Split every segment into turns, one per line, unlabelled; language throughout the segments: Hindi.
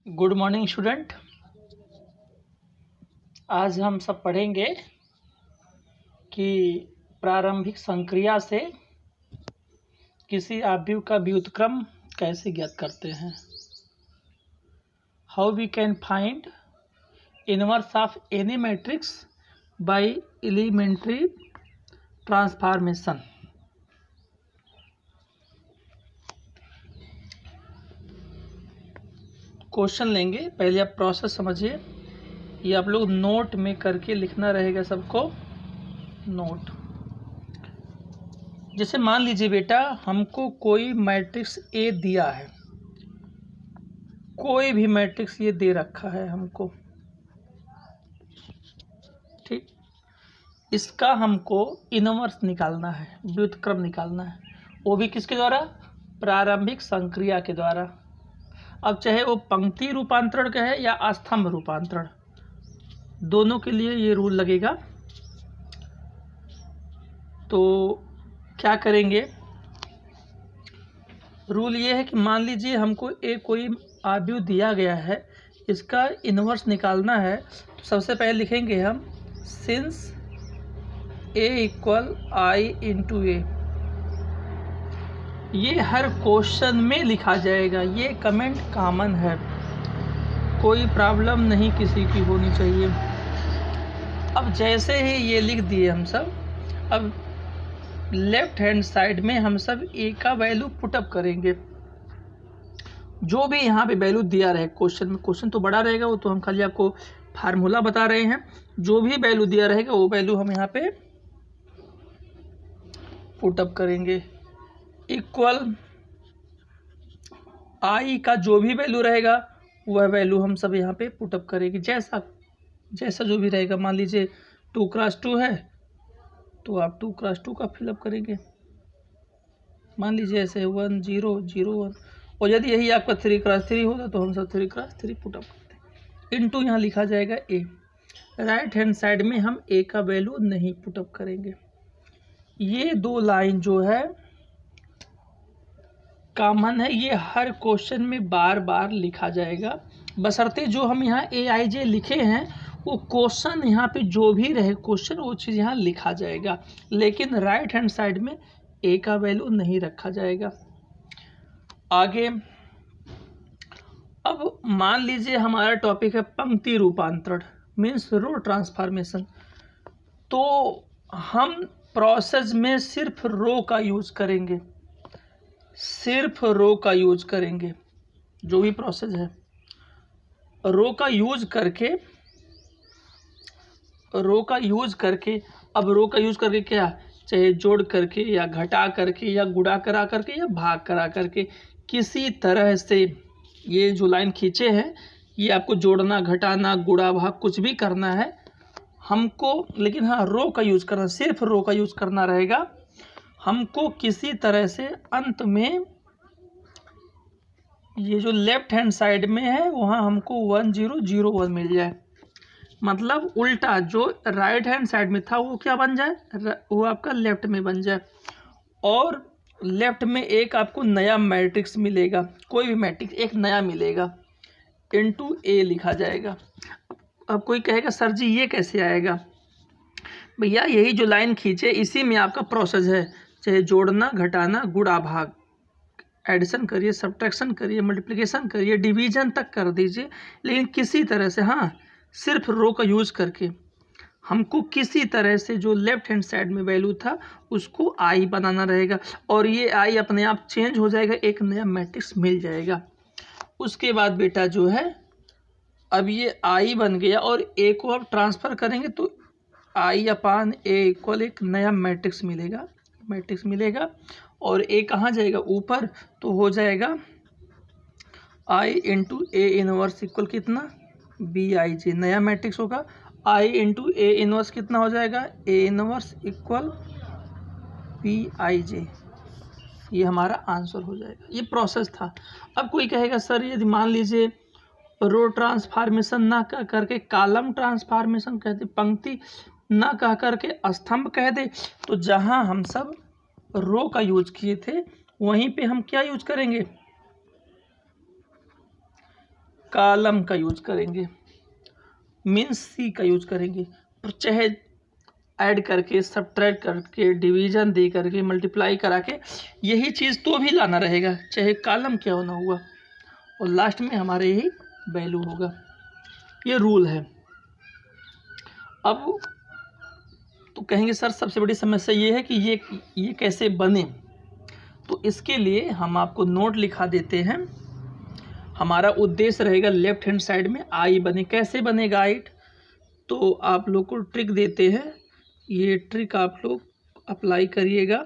Good morning student. आज हम सब पढ़ेंगे कि प्रारंभिक संक्रिया से किसी आव्यूह का व्युत्क्रम कैसे ज्ञात करते हैं। How we can find inverse of any matrix by elementary transformation. Question लेंगे, पहले आप प्रोसेस समझिए। ये आप लोग नोट में करके लिखना रहेगा सबको। नोट जैसे मान लीजिए बेटा, हमको कोई मैट्रिक्स ए दिया है, कोई भी मैट्रिक्स ये दे रखा है हमको, ठीक। इसका हमको इनवर्स निकालना है, व्युत्क्रम निकालना है, वो भी किसके द्वारा? प्रारंभिक संक्रिया के द्वारा। अब चाहे वो पंक्ति रूपांतरण का है या स्तंभ रूपांतरण, दोनों के लिए ये रूल लगेगा। तो क्या करेंगे, रूल ये है कि मान लीजिए हमको कोई आव्यूह दिया गया है, इसका इन्वर्स निकालना है। तो सबसे पहले लिखेंगे हम सिंस ए इक्वल आई इंटू ए। ये हर क्वेश्चन में लिखा जाएगा, ये कमेंट कॉमन है, कोई प्रॉब्लम नहीं किसी की होनी चाहिए। अब जैसे ही ये लिख दिए हम सब, अब लेफ्ट हैंड साइड में हम सब ए का वैल्यू पुटअप करेंगे। जो भी यहाँ पे वैल्यू दिया रहे क्वेश्चन में, क्वेश्चन तो बड़ा रहेगा, वो तो हम खाली आपको फार्मूला बता रहे हैं। जो भी वैल्यू दिया रहेगा वो वैल्यू हम यहाँ पे पुटअप करेंगे। इक्वल आई का जो भी वैल्यू रहेगा वह वैल्यू हम सब यहाँ पे पुटअप करेंगे। जैसा जो भी रहेगा, मान लीजिए 2x2 है तो आप 2x2 का फिलअप करेंगे। मान लीजिए ऐसे 1 0 0 1, और यदि यही आपका 3x3 होता तो हम सब 3x3 पुटअप करते हैं। इनटू यहाँ लिखा जाएगा ए। राइट हैंड साइड में हम ए का वैल्यू नहीं पुटअप करेंगे। ये दो लाइन जो है कॉमन है, ये हर क्वेश्चन में बार बार लिखा जाएगा, बशर्ते जो हम यहाँ ए आई जे लिखे हैं वो क्वेश्चन यहाँ पे जो भी रहे क्वेश्चन, वो चीज़ यहाँ लिखा जाएगा, लेकिन राइट हैंड साइड में ए का वैल्यू नहीं रखा जाएगा। आगे अब मान लीजिए हमारा टॉपिक है पंक्ति रूपांतरण, मीन्स रो ट्रांसफॉर्मेशन। तो हम प्रोसेस में सिर्फ रो का यूज करेंगे, सिर्फ रो का यूज करेंगे। जो भी प्रोसेस है रो का यूज करके, अब रो का यूज करके क्या, चाहे जोड़ करके या घटा करके या गुणा करा करके या भाग करा करके, किसी तरह से ये जो लाइन खींचे हैं ये आपको जोड़ना, घटाना, गुणा, भाग कुछ भी करना है हमको, लेकिन हाँ रो का यूज करना, सिर्फ रो का यूज करना रहेगा। हमको किसी तरह से अंत में ये जो लेफ्ट हैंड साइड में है वहाँ हमको 1 0 0 1 मिल जाए, मतलब उल्टा जो राइट हैंड साइड में था वो क्या बन जाए, वो आपका लेफ्ट में बन जाए। और लेफ्ट में एक आपको नया मैट्रिक्स मिलेगा, कोई भी मैट्रिक्स एक नया मिलेगा, इनटू ए लिखा जाएगा। अब कोई कहेगा सर जी ये कैसे आएगा? भैया यही जो लाइन खींचे इसी में आपका प्रोसेस है, चाहे जोड़ना, घटाना, गुणा, भाग, एडिशन करिए, सब्ट्रैक्शन करिए, मल्टीप्लिकेशन करिए, डिवीजन तक कर दीजिए, लेकिन किसी तरह से हाँ सिर्फ रो का यूज करके हमको किसी तरह से जो लेफ्ट हैंड साइड में वैल्यू था उसको आई बनाना रहेगा, और ये आई अपने आप चेंज हो जाएगा, एक नया मैट्रिक्स मिल जाएगा। उसके बाद बेटा जो है अब ये आई बन गया और ए को अब ट्रांसफ़र करेंगे तो आई अपान ए इक्वल एक नया मैट्रिक्स मिलेगा, और ए कहाँ जाएगा ऊपर, तो हो जाएगा आई इंटू ए इनवर्स इक्वल कितना, बी आई जे, नया मैट्रिक्स होगा। आई इंटू ए इनवर्स कितना हो जाएगा, A inverse equal B I J, ये हमारा आंसर हो जाएगा। ये प्रोसेस था। अब कोई कहेगा सर यदि मान लीजिए रो ट्रांसफॉर्मेशन ना कह करके कॉलम ट्रांसफॉर्मेशन कहते, पंक्ति ना कह करके स्तंभ कह दे, तो जहाँ हम सब रो का यूज किए थे वहीं पे हम क्या यूज करेंगे, कॉलम का यूज करेंगे, मीन्स सी का यूज करेंगे, चाहे ऐड करके, सब्ट्रैक्ट करके, डिवीजन दे करके, मल्टीप्लाई करा के, यही चीज़ तो भी लाना रहेगा, चाहे कॉलम क्या होना हुआ, और लास्ट में हमारे यही वैल्यू होगा। ये रूल है। अब तो कहेंगे सर सबसे बड़ी समस्या ये है कि ये कैसे बने, तो इसके लिए हम आपको नोट लिखा देते हैं। हमारा उद्देश्य रहेगा लेफ्ट हैंड साइड में आई बने। कैसे बनेगा आई, तो आप लोग को ट्रिक देते हैं, ये ट्रिक आप लोग अप्लाई करिएगा।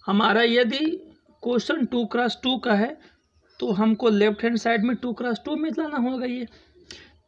हमारा यदि क्वेश्चन 2x2 का है तो हमको लेफ्ट हैंड साइड में 2x2 में लाना होगा ये।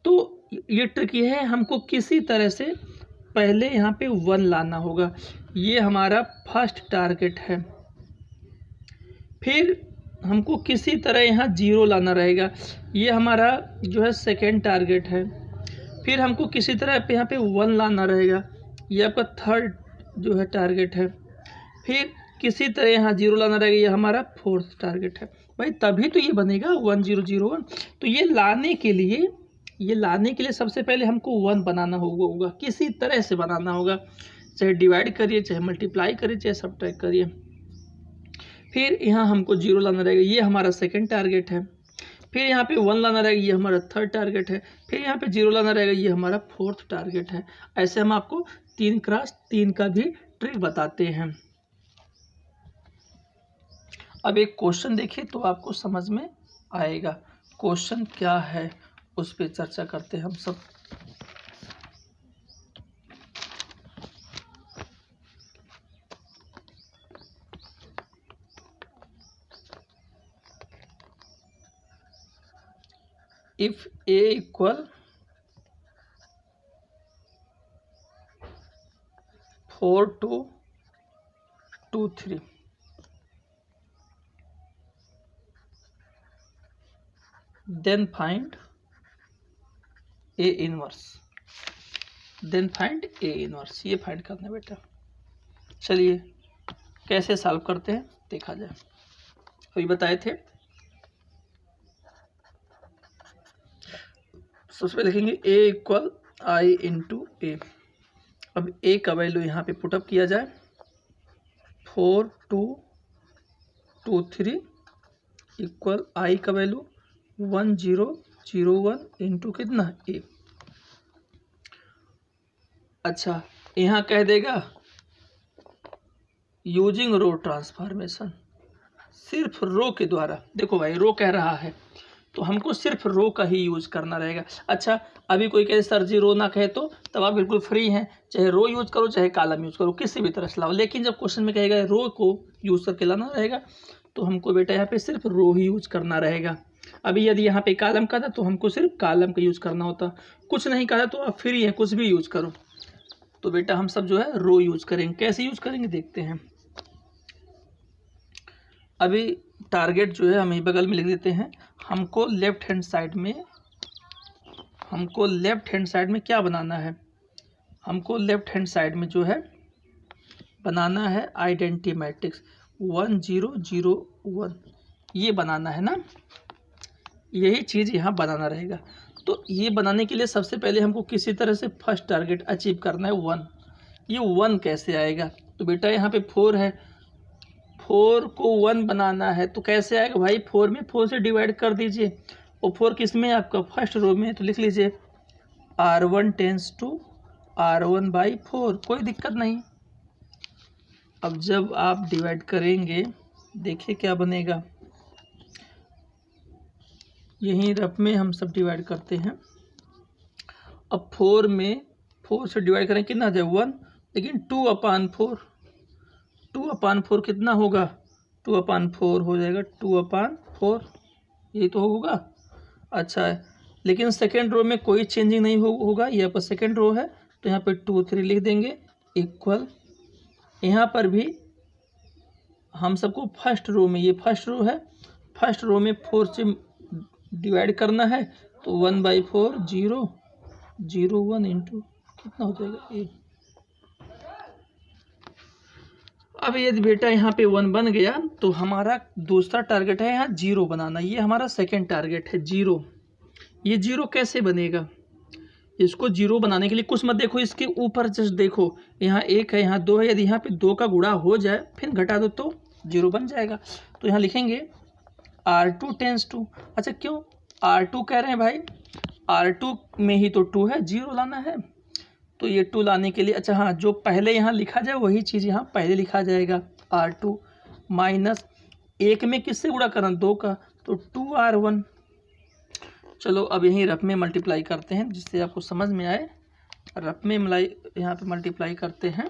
तो ये ट्रिक ये है, हमको किसी तरह से पहले यहाँ पे 1 लाना होगा, ये हमारा फर्स्ट टारगेट है। फिर हमको किसी तरह यहाँ 0 लाना रहेगा, ये हमारा जो है सेकेंड टारगेट है। फिर हमको किसी तरह यहाँ पे 1 लाना रहेगा, ये आपका थर्ड जो है टारगेट है। फिर किसी तरह यहाँ 0 लाना रहेगा, ये हमारा फोर्थ टारगेट है। भाई तभी तो ये बनेगा 1 0 0 1। तो ये लाने के लिए सबसे पहले हमको 1 बनाना होगा, किसी तरह से बनाना होगा, चाहे डिवाइड करिए, चाहे मल्टीप्लाई करिए, चाहे सब्ट्रैक्ट करिए। फिर यहाँ हमको 0 लाना रहेगा, ये हमारा सेकंड टारगेट है। फिर यहाँ पे 1 लाना रहेगा, ये हमारा थर्ड टारगेट है। फिर यहाँ पे 0 लाना रहेगा, ये हमारा फोर्थ टारगेट है। ऐसे हम आपको 3x3 का भी ट्रिक बताते हैं। अब एक क्वेश्चन देखिए तो आपको समझ में आएगा क्वेश्चन क्या है, उस पर चर्चा करते हैं हम सब। If a equal 4 2 2 3, then find a inverse, then find a inverse। ये फाइंड करना है बेटा। चलिए कैसे सॉल्व करते हैं देखा जाए। अभी बताए थे, सबसे पहले लिखेंगे a इक्वल आई इंटू ए। अब a का वैल्यू यहाँ पे पुटअप किया जाए, 4 2 2 3 इक्वल आई का वैल्यू 1 0 0 1 इंटू कितना a। अच्छा यहाँ कह देगा यूजिंग रो ट्रांसफॉर्मेशन, सिर्फ रो के द्वारा। देखो भाई रो कह रहा है तो हमको सिर्फ रो का ही यूज करना रहेगा। अच्छा अभी कोई कहे सर जी रो ना कहे तो तब आप बिल्कुल फ्री हैं, चाहे रो यूज करो चाहे कॉलम यूज करो, किसी भी तरह से लाओ। लेकिन जब क्वेश्चन में कहेगा रो को यूज करके लाना रहेगा तो हमको बेटा यहाँ पे सिर्फ रो ही यूज करना रहेगा। अभी यदि यहाँ पे कॉलम का था तो हमको सिर्फ कॉलम का यूज करना होता, कुछ नहीं कहा तो आप फ्री हैं, कुछ भी यूज करो। तो बेटा हम सब जो है रो यूज करेंगे। कैसे यूज करेंगे देखते हैं। अभी टारगेट जो है हम यही बगल में लिख देते हैं। हमको लेफ्ट हैंड साइड में क्या बनाना है, हमको लेफ्ट हैंड साइड में जो है बनाना है आइडेंटिटी मैट्रिक्स 1 0 0 1, ये बनाना है ना, यही चीज़ यहाँ बनाना रहेगा। तो ये बनाने के लिए सबसे पहले हमको किसी तरह से फर्स्ट टारगेट अचीव करना है 1। ये 1 कैसे आएगा, तो बेटा यहाँ पे 4 है, 4 को 1 बनाना है तो कैसे आएगा भाई, 4 में 4 से डिवाइड कर दीजिए, और 4 किस में आपका फर्स्ट रो में है, तो लिख लीजिए R1 टेंस टू R1/4, कोई दिक्कत नहीं। अब जब आप डिवाइड करेंगे देखिए क्या बनेगा, यहीं रफ में हम सब डिवाइड करते हैं। अब 4 में 4 से डिवाइड करें कितना आ जाए 1, लेकिन 2/4, 2/4 कितना होगा, 2/4 हो जाएगा, 2/4 यही तो होगा। अच्छा है, लेकिन सेकेंड रो में कोई चेंजिंग नहीं होगा, यहाँ पर सेकेंड रो है तो यहाँ पे 2 3 लिख देंगे इक्वल, यहाँ पर भी हम सबको फर्स्ट रो में, ये फर्स्ट रो है, फर्स्ट रो में 4 से डिवाइड करना है तो 1/4 0 0 1 इंटू कितना हो जाएगा 8। अब यदि बेटा यहाँ पे 1 बन गया तो हमारा दूसरा टारगेट है यहाँ 0 बनाना। ये हमारा सेकंड टारगेट है 0। ये 0 कैसे बनेगा? इसको 0 बनाने के लिए कुछ मत देखो, इसके ऊपर जस्ट देखो, यहाँ 1 है, यहाँ 2 है। यदि यहाँ पे 2 का गुणा हो जाए फिर घटा दो तो 0 बन जाएगा। तो यहाँ लिखेंगे R2 टेंस टू, अच्छा क्यों R2 कह रहे हैं भाई? R2 में ही तो 2 है, 0 लाना है। तो ये 2 लाने के लिए, अच्छा हाँ, जो पहले यहाँ लिखा जाए वही चीज़ यहाँ पहले लिखा जाएगा। R2 माइनस 1 में किससे गुणा करना? 2 का, तो 2R1। चलो अब यहीं रफ में मल्टीप्लाई करते हैं जिससे आपको समझ में आए। रफ में यहाँ पे मल्टीप्लाई करते हैं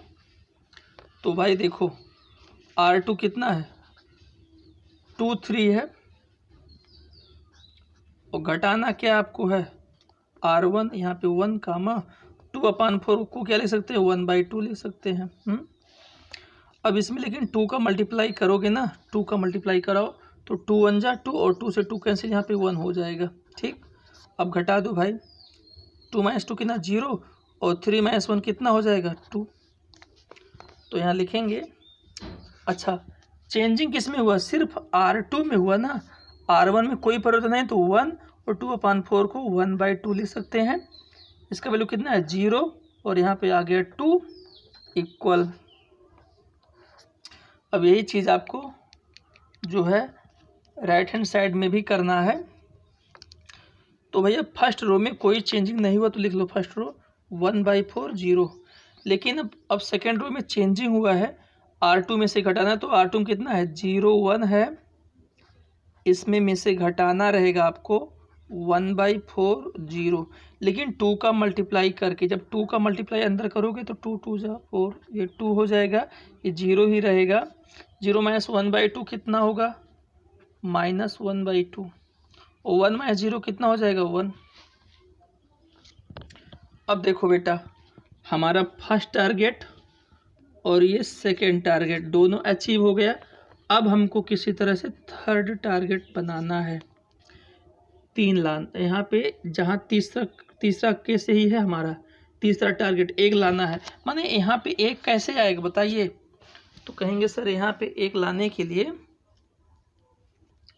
तो भाई देखो R2 कितना है? 2 3 है, और घटाना क्या आपको है? R1, यहाँ पे 1 कामा 2/4 को क्या लिख सकते हैं? 1/2 लिख सकते हैं। अब इसमें लेकिन 2 का मल्टीप्लाई करोगे ना, 2 का मल्टीप्लाई कराओ तो 2 1 जा 2 और 2 से 2 कैंसिल, यहाँ पे 1 हो जाएगा। ठीक, अब घटा दो भाई, 2 - 2 कितना? 0, और 3 - 1 कितना हो जाएगा? 2। तो यहाँ लिखेंगे, अच्छा चेंजिंग किस में हुआ? सिर्फ R2 में हुआ ना, R1 में कोई परिवर्तन नहीं, तो 1 और 2/4 को 1/2 लिख सकते हैं। इसका वैल्यू कितना है? 0, और यहाँ पे आ गया 2 इक्वल। अब यही चीज़ आपको जो है राइट हैंड साइड में भी करना है। तो भैया फर्स्ट रो में कोई चेंजिंग नहीं हुआ तो लिख लो फर्स्ट रो 1/4 0। लेकिन अब सेकेंड रो में चेंजिंग हुआ है, R2 में से घटाना है, तो R2 में कितना है? 0 1 है, इसमें से घटाना रहेगा आपको 1/4 0। लेकिन 2 का मल्टीप्लाई करके, जब 2 का मल्टीप्लाई अंदर करोगे तो 2 2 जा 4, ये 2 हो जाएगा, ये 0 ही रहेगा। 0 - 1/2 कितना होगा? -1/2, और 1 - 0 कितना हो जाएगा? 1। अब देखो बेटा, हमारा फर्स्ट टारगेट और ये सेकेंड टारगेट दोनों अचीव हो गया। अब हमको किसी तरह से थर्ड टारगेट बनाना है। 3 लाना यहाँ पे, जहाँ तीसरा केस यही है हमारा, तीसरा टारगेट 1 लाना है। माने यहाँ पे 1 कैसे आएगा बताइए? तो कहेंगे सर यहाँ पे 1 लाने के लिए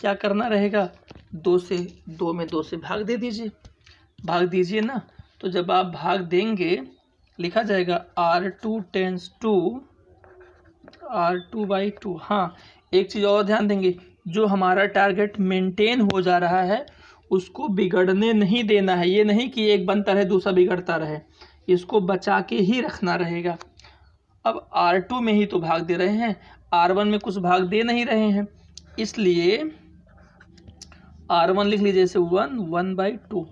क्या करना रहेगा? 2 में 2 से भाग दे दीजिए, भाग दीजिए ना। तो जब आप भाग देंगे लिखा जाएगा R2 टेंस टू R2/2। हाँ, एक चीज़ और ध्यान देंगे, जो हमारा टारगेट मेंटेन हो जा रहा है उसको बिगड़ने नहीं देना है। ये नहीं कि एक बनता रहे दूसरा बिगड़ता रहे, इसको बचा के ही रखना रहेगा। अब R2 में ही तो भाग दे रहे हैं, R1 में कुछ भाग दे नहीं रहे हैं, इसलिए R1 लिख लीजिए जैसे 1/2।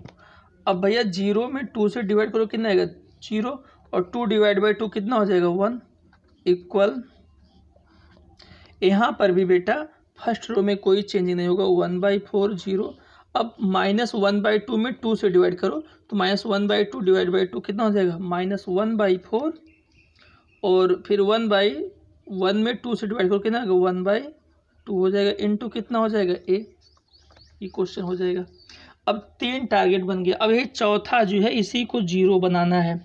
अब भैया 0 में 2 से डिवाइड करो, कितना आएगा? 0, और 2 / 2 कितना हो जाएगा? 1 इक्वल। यहाँ पर भी बेटा फर्स्ट रो में कोई चेंजिंग नहीं होगा, 1/4 0। अब -1/2 में 2 से डिवाइड करो तो -1/2 / 2 कितना हो जाएगा? -1/4, और फिर 1/1 में 2 से डिवाइड करो कितना होगा? 1/2 हो जाएगा, इनटू कितना हो जाएगा? A। ये क्वेश्चन हो जाएगा। अब 3 टारगेट बन गया। अब ये चौथा जो है इसी को 0 बनाना है।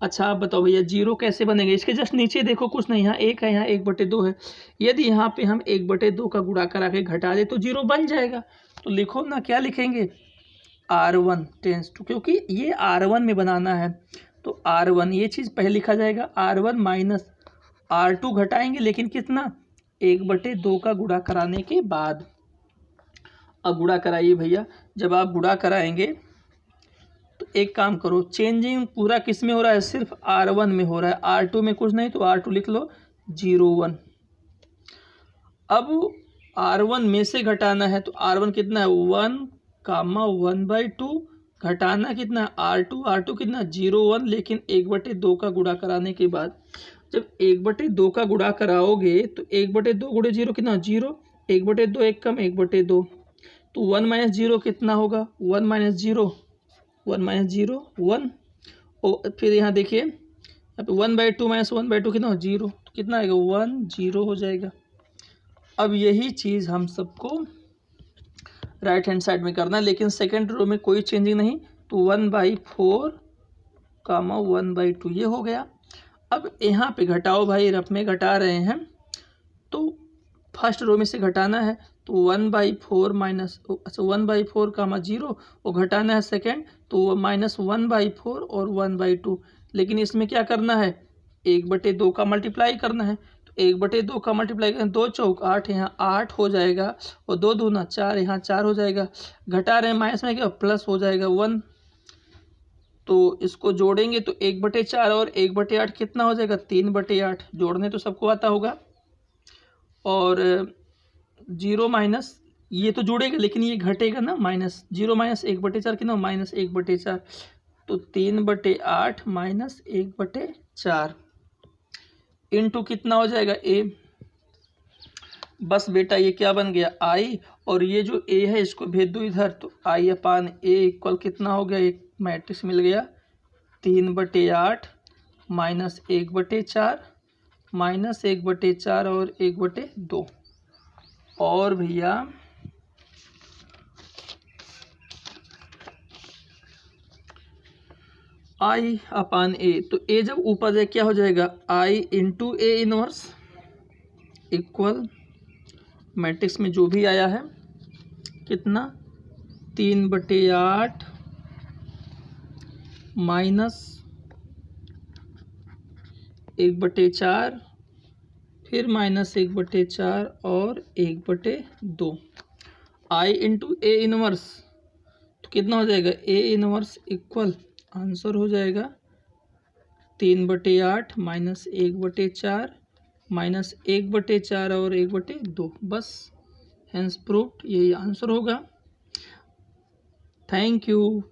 अच्छा आप बताओ भैया 0 कैसे बनेगा? इसके जस्ट नीचे देखो, कुछ नहीं, यहाँ 1 है, यहाँ 1/2 है। यदि यहाँ पे हम 1/2 का गुणा करा के घटा दे तो 0 बन जाएगा। तो लिखो ना, क्या लिखेंगे? R1 टेंस टू, क्योंकि ये R1 में बनाना है तो R1 ये चीज़ पहले लिखा जाएगा, R1 माइनस R2 घटाएंगे, लेकिन कितना? 1/2 का गुणा कराने के बाद। अब गुणा कराइए भैया, जब आप गुणा कराएंगे तो एक काम करो, चेंजिंग पूरा किस में हो रहा है? सिर्फ R1 में हो रहा है, R2 में कुछ नहीं, तो R2 लिख लो 0 1। अब R1 में से घटाना है तो R1 कितना है? 1, 1/2, घटाना कितना है? R2 कितना? 0 1, लेकिन 1/2 का गुणा कराने के बाद। जब 1/2 का गुणा कराओगे तो 1/2 गुणे 0 कितना? 0, 1/2 एक कम 1/2, तो 1 - 0 कितना होगा? 1 - 0 1, और फिर यहाँ देखिए, यहाँ पे 1/2 - 1/2 कितना हो? 0, तो कितना आएगा? 1 0 हो जाएगा। अब यही चीज़ हम सबको राइट हैंड साइड में करना है, लेकिन सेकेंड रो में कोई चेंजिंग नहीं, तो 1/4, 1/2 ये हो गया। अब यहाँ पे घटाओ भाई, रफ में घटा रहे हैं तो फर्स्ट रो में से घटाना है, तो 1/4 माइनस, अच्छा 1/4 कामा 0, वो घटाना है सेकेंड, तो वो -1/4 और 1/2। लेकिन इसमें क्या करना है, 1/2 का मल्टीप्लाई करना है, तो 1/2 का मल्टीप्लाई करना, 2 चौक 8, यहाँ 8 हो जाएगा, और 2 दूना 4, यहाँ 4 हो जाएगा। घटा रहे हैं माइनस में क्या, प्लस हो जाएगा 1। तो इसको जोड़ेंगे तो 1/4 और 1/8 कितना हो जाएगा, 3/8। जोड़ने तो सबको आता होगा। और 0 माइनस, ये तो जुड़ेगा लेकिन ये घटेगा ना, माइनस 0 माइनस 1/4 कितना, -1/4। तो 3/8 माइनस 1/4 इंटू कितना हो जाएगा, ए। बस बेटा ये क्या बन गया, आई, और ये जो ए है इसको भेज दो इधर, तो i/a इक्वल कितना हो गया, एक मैट्रिक्स मिल गया, 3/8 माइनस 1/4 माइनस 1/4 और 1/2। और भैया i/a, तो a जब ऊपर जाए क्या हो जाएगा, i into A inverse equal matrix में जो भी आया है कितना, 3/8 माइनस 1/4 फिर माइनस 1/4 और 1/2। i इंटू ए इनवर्स तो कितना हो जाएगा, ए इनवर्स इक्वल, आंसर हो जाएगा 3/8 माइनस 1/4 माइनस 1/4 और 1/2। बस हेंस प्रूव्ड, यही आंसर होगा। Thank you.